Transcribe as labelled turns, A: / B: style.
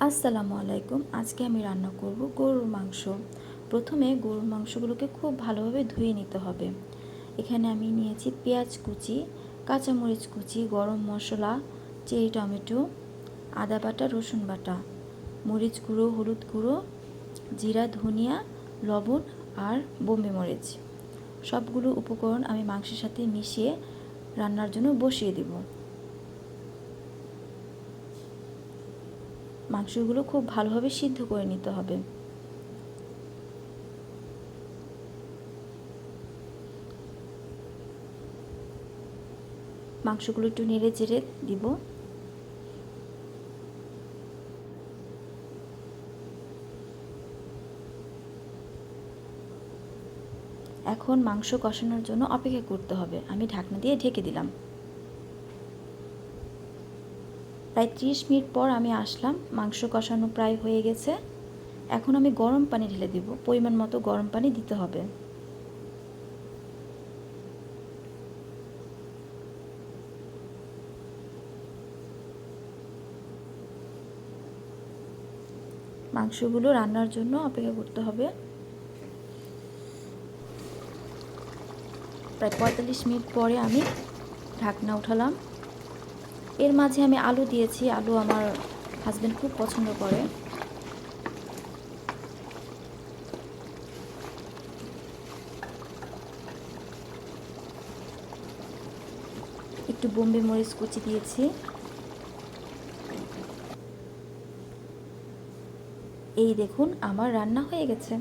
A: আসসালামু আলাইকুম। আজকে আমি রান্না করব গরুর মাংস। প্রথমে গরুর মাংসগুলোকে খুব ভালোভাবে ধুয়ে নিতে হবে। এখানে আমি নিয়েছি পেঁয়াজ কুচি, কাঁচামরিচ কুচি, গরম মশলা, চেরি টমেটো, আদা বাটা, রসুন বাটা, মরিচ গুঁড়ো, হলুদ গুঁড়ো, জিরা, ধনিয়া, লবণ আর বোম্বে মরিচ। সবগুলো উপকরণ আমি মাংসের সাথে মিশিয়ে রান্নার জন্য বসিয়ে দেব। মাংসগুলো খুব ভালোভাবে সিদ্ধ করে নিতে হবে। মাংসগুলো একটু নেড়ে চেড়ে দিব। এখন মাংস কষানোর জন্য অপেক্ষা করতে হবে। আমি ঢাকনা দিয়ে ঢেকে দিলাম। প্রায় 30 মিনিট পর আমি আসলাম। মাংস কষানো প্রায় হয়ে গেছে। এখন আমি গরম পানি ঢেলে দিব। পরিমাণ মতো গরম পানি দিতে হবে। মাংসগুলো রান্নার জন্য অপেক্ষা করতে হবে। প্রায় 45 মিনিট পরে আমি ঢাকনা উঠালাম। এর মাঝে আমি আলু দিয়েছি। আলু আমার হাজবেন্ড খুব পছন্দ করে। একটু বোম্বে মরিচ কুচি দিয়েছি। এই দেখুন আমার রান্না হয়ে গেছে।